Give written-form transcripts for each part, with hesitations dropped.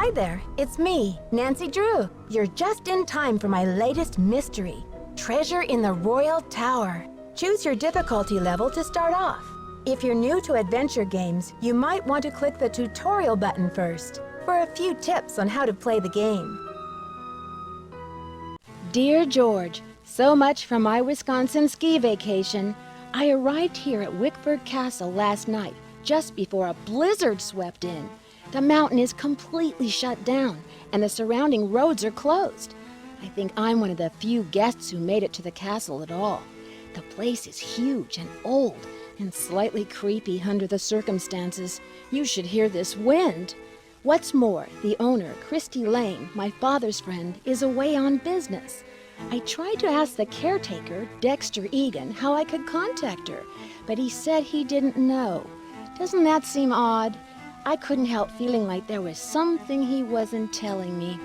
Hi there, it's me, Nancy Drew. You're just in time for my latest mystery, Treasure in the Royal Tower. Choose your difficulty level to start off. If you're new to adventure games, you might want to click the tutorial button first for a few tips on how to play the game. Dear George, so much for my Wisconsin ski vacation. I arrived here at Wickford Castle last night, just before a blizzard swept in. The mountain is completely shut down, and the surrounding roads are closed. I think I'm one of the few guests who made it to the castle at all. The place is huge and old, and slightly creepy under the circumstances. You should hear this wind. What's more, the owner, Christy Lane, my father's friend, is away on business. I tried to ask the caretaker, Dexter Egan, how I could contact her, but he said he didn't know. Doesn't that seem odd? I couldn't help feeling like there was something he wasn't telling me.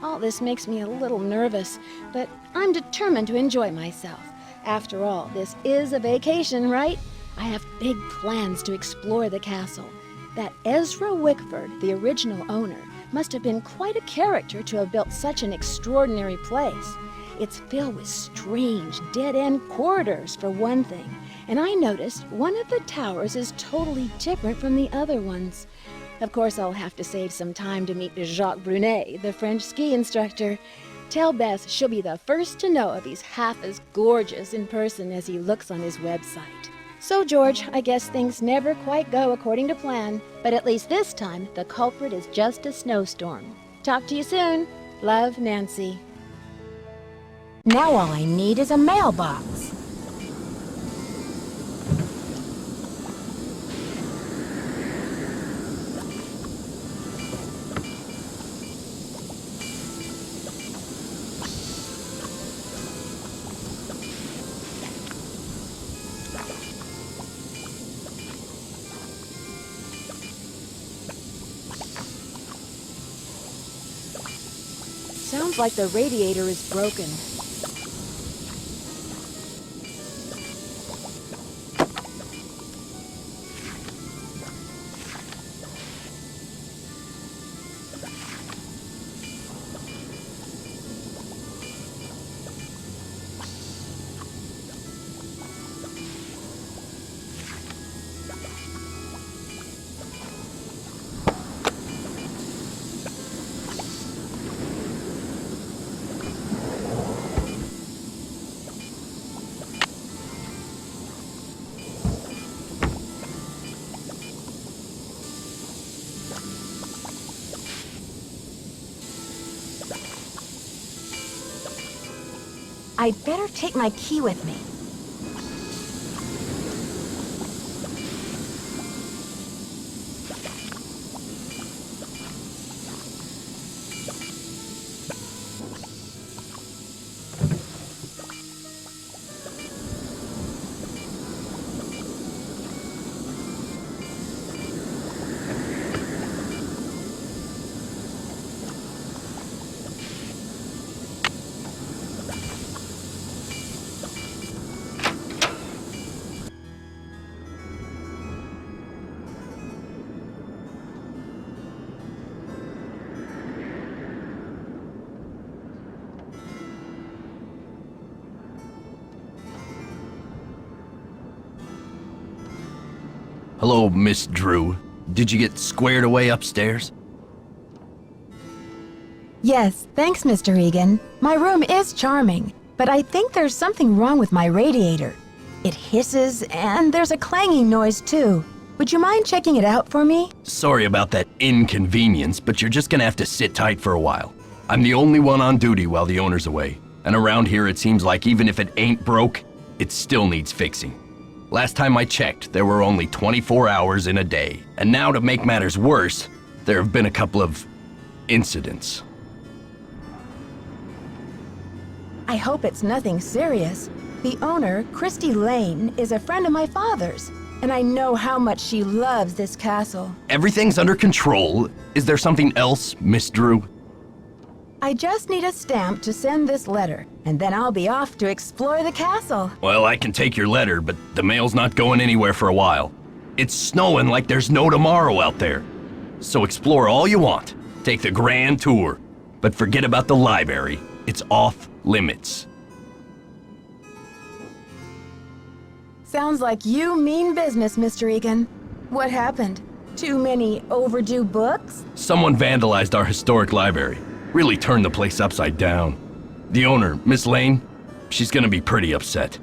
All this makes me a little nervous, but I'm determined to enjoy myself. After all, this is a vacation, right? I have big plans to explore the castle. That Ezra Wickford, the original owner, must have been quite a character to have built such an extraordinary place. It's filled with strange, dead-end corridors, for one thing. And I noticed one of the towers is totally different from the other ones. Of course, I'll have to save some time to meet Jacques Brunet, the French ski instructor. Tell Beth she'll be the first to know if he's half as gorgeous in person as he looks on his website. So, George, I guess things never quite go according to plan, but at least this time, the culprit is just a snowstorm. Talk to you soon. Love, Nancy. Now all I need is a mailbox. Sounds like the radiator is broken. I'd better take my key with me. Hello, Miss Drew. Did you get squared away upstairs? Yes, thanks, Mr. Egan. My room is charming, but I think there's something wrong with my radiator. It hisses, and there's a clanging noise, too. Would you mind checking it out for me? Sorry about that inconvenience, but you're just gonna have to sit tight for a while. I'm the only one on duty while the owner's away, and around here it seems like even if it ain't broke, it still needs fixing. Last time I checked, there were only 24 hours in a day, and now to make matters worse, there have been a couple of incidents. I hope it's nothing serious. The owner, Christy Lane, is a friend of my father's, and I know how much she loves this castle. Everything's under control. Is there something else, Miss Drew? I just need a stamp to send this letter, and then I'll be off to explore the castle. Well, I can take your letter, but the mail's not going anywhere for a while. It's snowing like there's no tomorrow out there. So explore all you want. Take the grand tour. But forget about the library. It's off limits. Sounds like you mean business, Mr. Egan. What happened? Too many overdue books? Someone vandalized our historic library. Really turned the place upside down. The owner, Miss Lane, she's gonna be pretty upset.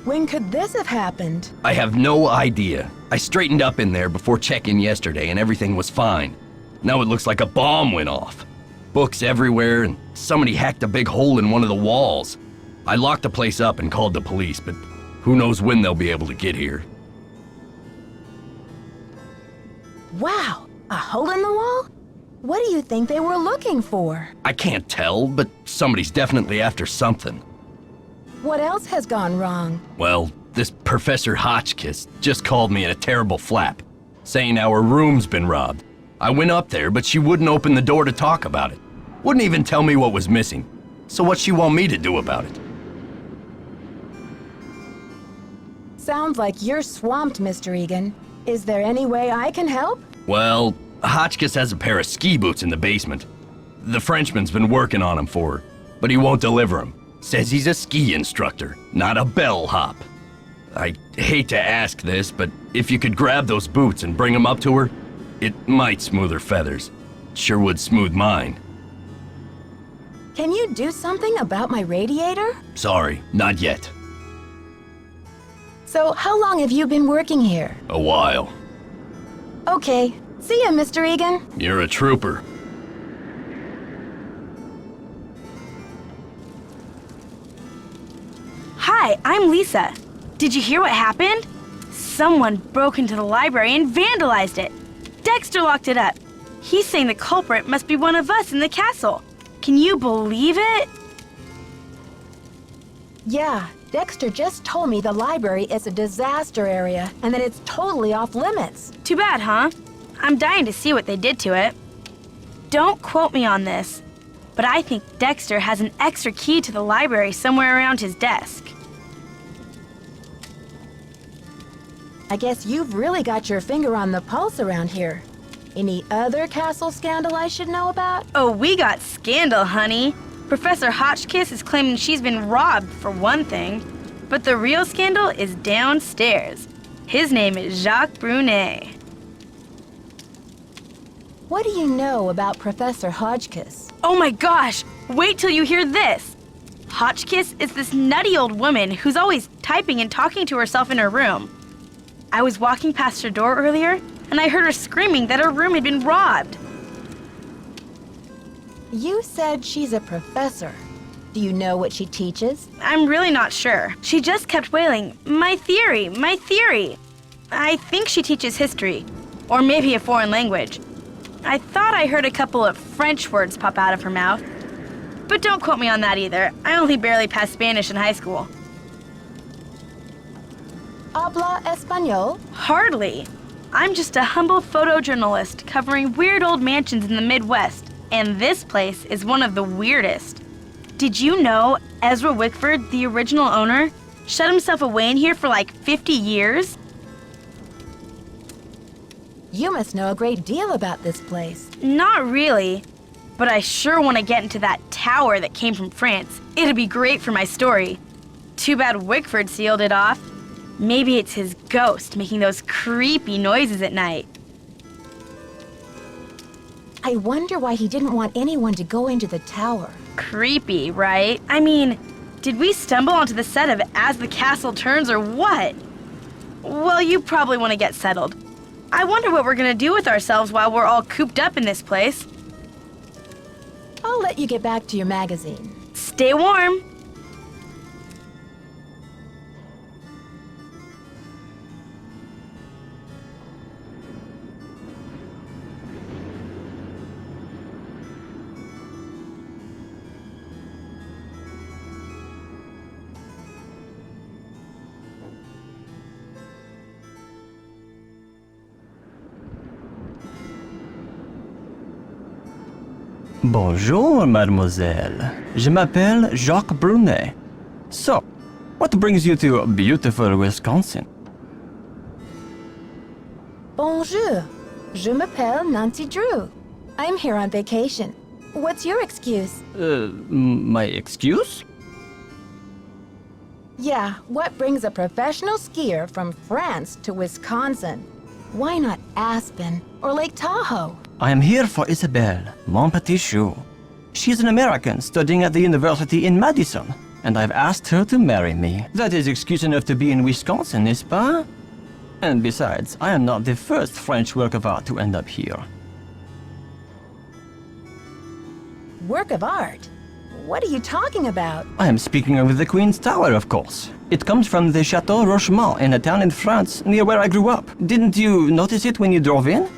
When could this have happened? I have no idea. I straightened up in there before check-in yesterday and everything was fine. Now it looks like a bomb went off. Books everywhere and somebody hacked a big hole in one of the walls. I locked the place up and called the police, but who knows when they'll be able to get here. Wow, a hole in the wall? What do you think they were looking for? I can't tell, but somebody's definitely after something. What else has gone wrong? Well, this Professor Hotchkiss just called me in a terrible flap, saying our room's been robbed. I went up there, but she wouldn't open the door to talk about it. Wouldn't even tell me what was missing. So what's she want me to do about it? Sounds like you're swamped, Mr. Egan. Is there any way I can help? Well, Hotchkiss has a pair of ski boots in the basement. The Frenchman's been working on them for her, but he won't deliver them. Says he's a ski instructor, not a bellhop. I hate to ask this, but if you could grab those boots and bring them up to her, it might smooth her feathers. Sure would smooth mine. Can you do something about my radiator? Sorry, not yet. So, how long have you been working here? A while. Okay. See ya, Mr. Egan. You're a trooper. Hi, I'm Lisa. Did you hear what happened? Someone broke into the library and vandalized it. Dexter locked it up. He's saying the culprit must be one of us in the castle. Can you believe it? Yeah, Dexter just told me the library is a disaster area and that it's totally off limits. Too bad, huh? I'm dying to see what they did to it. Don't quote me on this, but I think Dexter has an extra key to the library somewhere around his desk. I guess you've really got your finger on the pulse around here. Any other castle scandal I should know about? Oh, we got scandal, honey. Professor Hotchkiss is claiming she's been robbed, for one thing. But the real scandal is downstairs. His name is Jacques Brunet. What do you know about Professor Hotchkiss? Oh my gosh! Wait till you hear this! Hotchkiss is this nutty old woman who's always typing and talking to herself in her room. I was walking past her door earlier, and I heard her screaming that her room had been robbed. You said she's a professor. Do you know what she teaches? I'm really not sure. She just kept wailing, "My theory, my theory." I think she teaches history, or maybe a foreign language. I thought I heard a couple of French words pop out of her mouth. But don't quote me on that either. I only barely passed Spanish in high school. Habla español? Hardly. I'm just a humble photojournalist covering weird old mansions in the Midwest, and this place is one of the weirdest. Did you know Ezra Wickford, the original owner, shut himself away in here for like 50 years? You must know a great deal about this place. Not really, but I sure want to get into that tower that came from France. It'd be great for my story. Too bad Wickford sealed it off. Maybe it's his ghost making those creepy noises at night. I wonder why he didn't want anyone to go into the tower. Creepy, right? I mean, did we stumble onto the set of As the Castle Turns or what? Well, you probably want to get settled. I wonder what we're gonna do with ourselves while we're all cooped up in this place. I'll let you get back to your magazine. Stay warm. Bonjour, mademoiselle. Je m'appelle Jacques Brunet. So, what brings you to beautiful Wisconsin? Bonjour. Je m'appelle Nancy Drew. I'm here on vacation. What's your excuse? My excuse? Yeah, what brings a professional skier from France to Wisconsin? Why not Aspen or Lake Tahoe? I am here for Isabelle, mon petit chou. She's an American studying at the university in Madison, and I've asked her to marry me. That is excuse enough to be in Wisconsin, n'est-ce pas? And besides, I am not the first French work of art to end up here. Work of art? What are you talking about? I am speaking of the Queen's Tower, of course. It comes from the Chateau Rochemont in a town in France near where I grew up. Didn't you notice it when you drove in?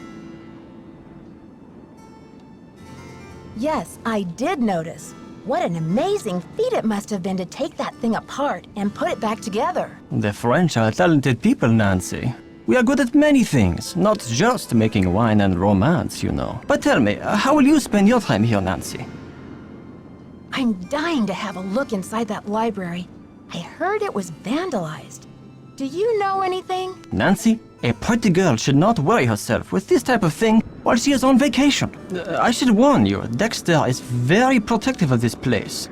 Yes, I did notice. What an amazing feat it must have been to take that thing apart and put it back together. The French are talented people, Nancy. We are good at many things, not just making wine and romance, you know. But tell me, how will you spend your time here, Nancy? I'm dying to have a look inside that library. I heard it was vandalized. Do you know anything? Nancy, a pretty girl should not worry herself with this type of thing while she is on vacation. I should warn you, Dexter is very protective of this place.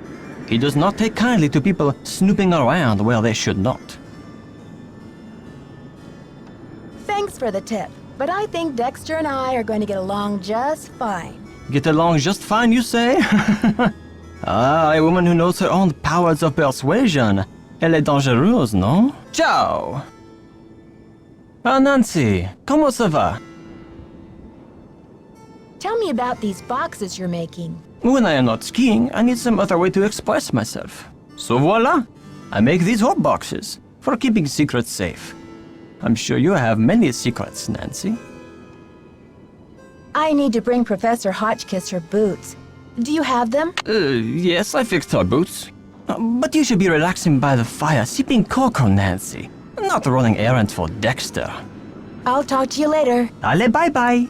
He does not take kindly to people snooping around where they should not. Thanks for the tip, but I think Dexter and I are going to get along just fine. Get along just fine, you say? Ah, a woman who knows her own powers of persuasion. Elle est dangereuse, non? Ciao! Ah, Nancy, comment ça va? Tell me about these boxes you're making. When I am not skiing, I need some other way to express myself. So voila! I make these hot boxes for keeping secrets safe. I'm sure you have many secrets, Nancy. I need to bring Professor Hotchkiss her boots. Do you have them? Yes, I fixed her boots. But you should be relaxing by the fire, sipping cocoa, Nancy. Not running errands for Dexter. I'll talk to you later. Allez, bye-bye!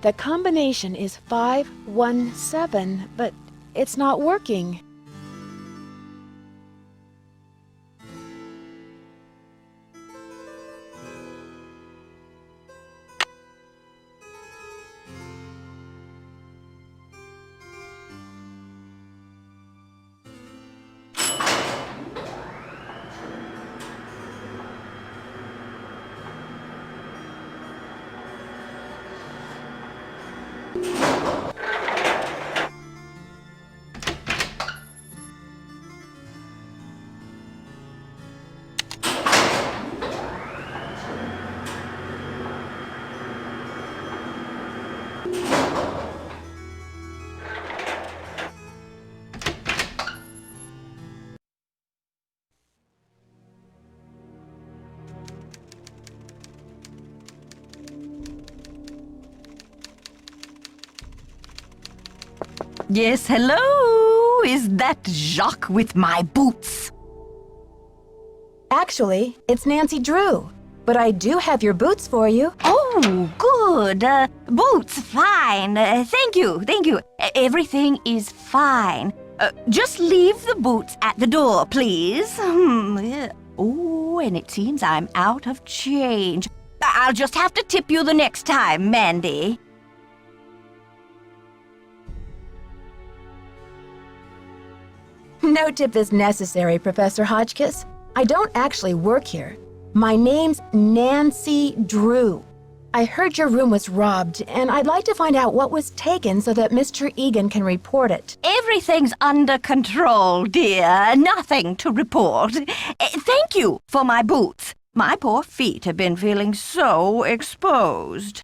The combination is 517, but it's not working. Yes, hello? Is that Jacques with my boots? Actually, it's Nancy Drew. But I do have your boots for you. Oh, good. Boots, fine. Thank you, thank you. Everything is fine. Just leave the boots at the door, please. Yeah. Oh, and it seems I'm out of change. I'll just have to tip you the next time, Mandy. No tip is necessary, Professor Hotchkiss. I don't actually work here. My name's Nancy Drew. I heard your room was robbed, and I'd like to find out what was taken so that Mr. Egan can report it. Everything's under control, dear. Nothing to report. Thank you for my boots. My poor feet have been feeling so exposed.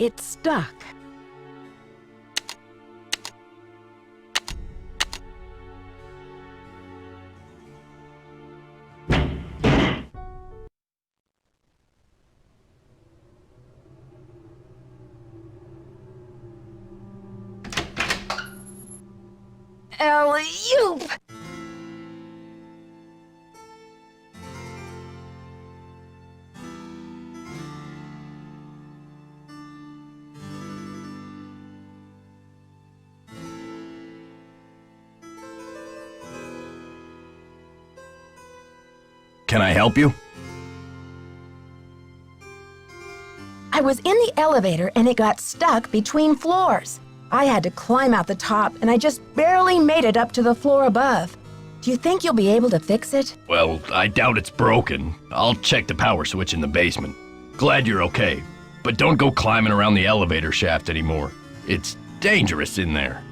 It's stuck. Alley-oop! Can I help you? I was in the elevator and it got stuck between floors. I had to climb out the top and I just barely made it up to the floor above. Do you think you'll be able to fix it? Well, I doubt it's broken. I'll check the power switch in the basement. Glad you're okay. But don't go climbing around the elevator shaft anymore. It's dangerous in there.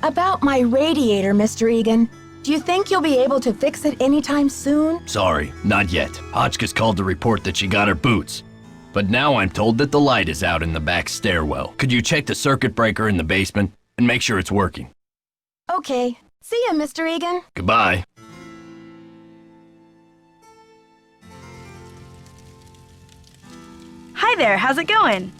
About my radiator, Mr. Egan. Do you think you'll be able to fix it anytime soon? Sorry, not yet. Hotchkiss called to report that she got her boots. But now I'm told that the light is out in the back stairwell. Could you check the circuit breaker in the basement and make sure it's working? Okay. See ya, Mr. Egan. Goodbye. Hi there, how's it going?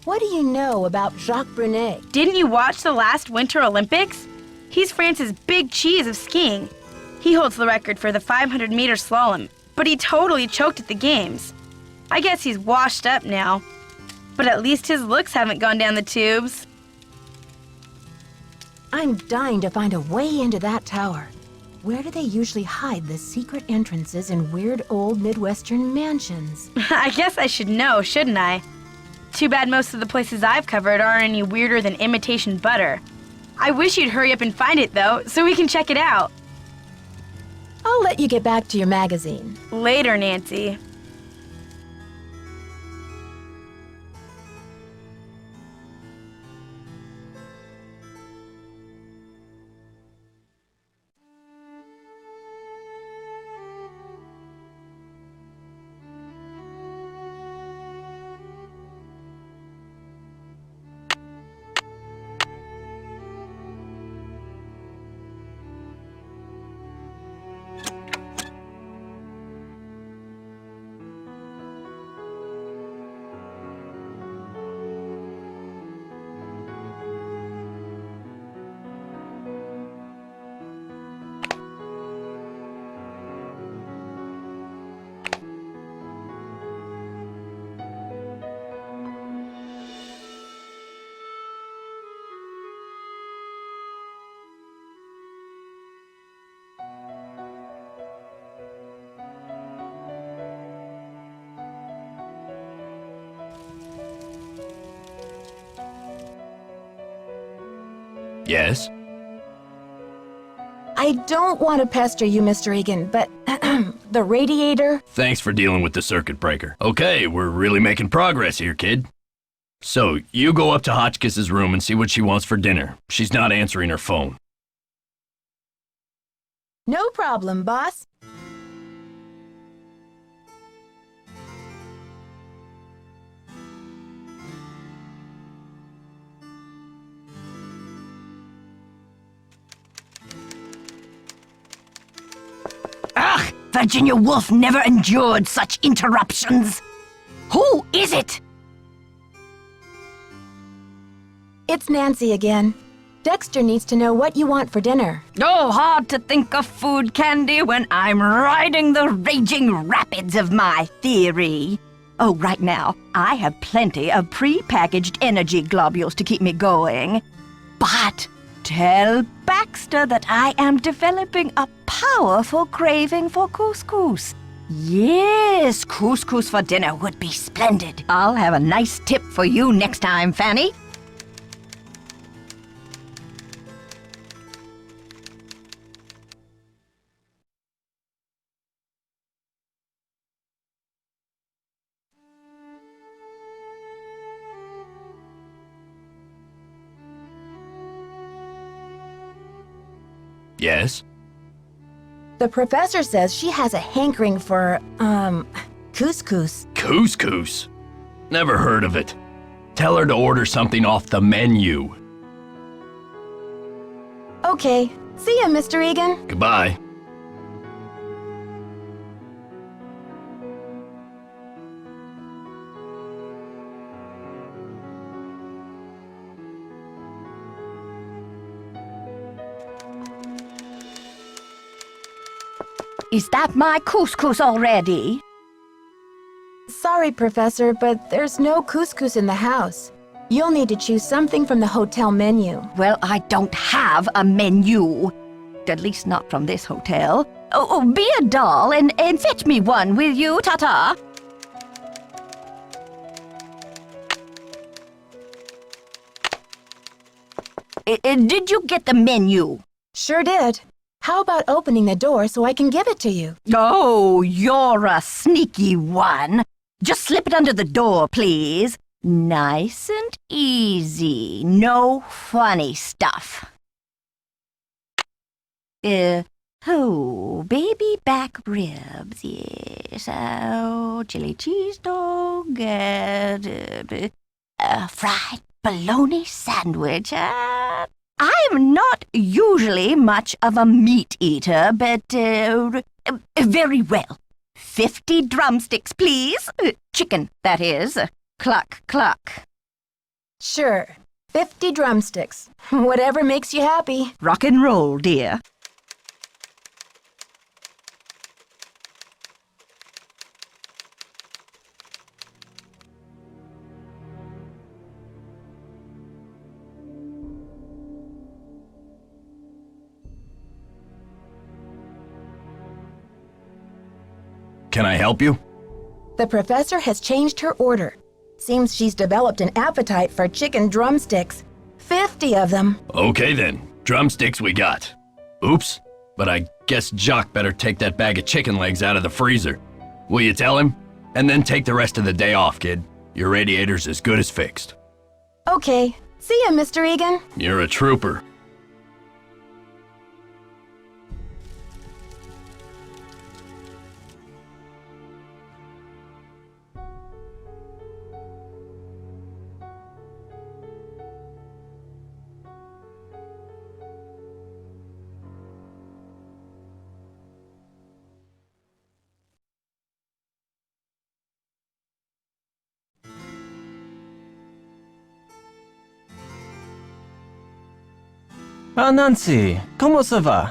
What do you know about Jacques Brunet? Didn't you watch the last Winter Olympics? He's France's big cheese of skiing. He holds the record for the 500-meter slalom, but he totally choked at the games. I guess he's washed up now, but at least his looks haven't gone down the tubes. I'm dying to find a way into that tower. Where do they usually hide the secret entrances in weird old Midwestern mansions? I guess I should know, shouldn't I? Too bad most of the places I've covered aren't any weirder than imitation butter. I wish you'd hurry up and find it, though, so we can check it out. I'll let you get back to your magazine. Later, Nancy. Yes? I don't want to pester you, Mr. Egan, but the radiator... Thanks for dealing with the circuit breaker. Okay, we're really making progress here, kid. So, you go up to Hotchkiss's room and see what she wants for dinner. She's not answering her phone. No problem, boss. Ugh! Virginia Woolf never endured such interruptions. Who is it? It's Nancy again. Dexter needs to know what you want for dinner. Oh, hard to think of food candy when I'm riding the raging rapids of my theory. Oh, right now, I have plenty of pre-packaged energy globules to keep me going. But tell Baxter that I am developing a powerful craving for couscous. Yes, couscous for dinner would be splendid. I'll have a nice tip for you next time, Fanny. Yes? The professor says she has a hankering for, couscous. Couscous? Never heard of it. Tell her to order something off the menu. Okay. See ya, Mr. Egan. Goodbye. Is that my couscous already? Sorry, Professor, but there's no couscous in the house. You'll need to choose something from the hotel menu. Well, I don't have a menu. At least not from this hotel. Oh, be a doll and fetch me one, will you, Tata? Did you get the menu? Sure did. How about opening the door so I can give it to you? Oh, you're a sneaky one. Just slip it under the door, please. Nice and easy. No funny stuff. Baby back ribs, yes. Oh, chili cheese dog, fried bologna sandwich. I'm not usually much of a meat eater, but very well. 50 drumsticks, please. Chicken, that is. Cluck, cluck. Sure. 50 drumsticks. Whatever makes you happy. Rock and roll, dear. Can I help you? The professor has changed her order. Seems she's developed an appetite for chicken drumsticks. 50 of them. Okay then, drumsticks we got. Oops, but I guess Jock better take that bag of chicken legs out of the freezer. Will you tell him? And then take the rest of the day off, kid. Your radiator's as good as fixed. Okay. See ya, Mr. Egan. You're a trooper. Ah, Nancy, comment ça va?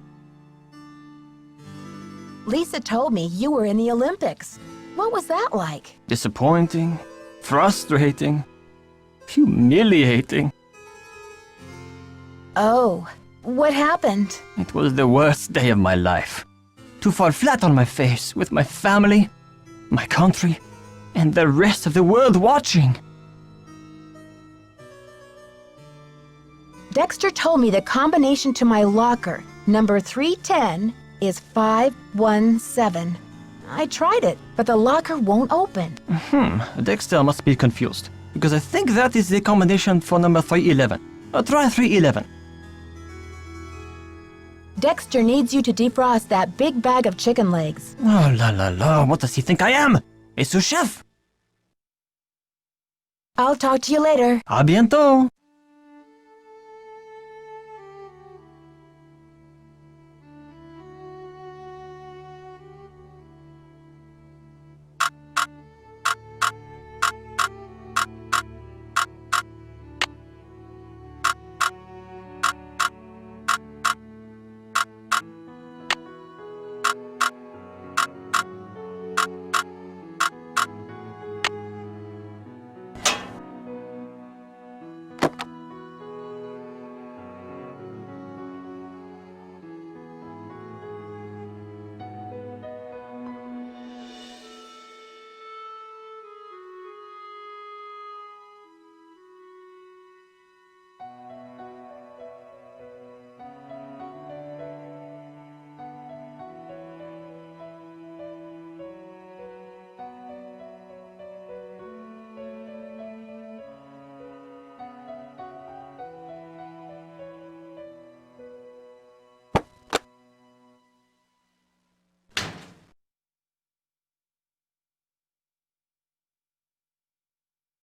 Lisa told me you were in the Olympics. What was that like? Disappointing, frustrating, humiliating. Oh, what happened? It was the worst day of my life. To fall flat on my face with my family, my country, and the rest of the world watching. Dexter told me the combination to my locker, number 310, is 517. I tried it, but the locker won't open. Dexter must be confused, because I think that is the combination for number 311. Try 311. Dexter needs you to defrost that big bag of chicken legs. Oh la la la, what does he think I am? A sous chef? I'll talk to you later. À bientôt!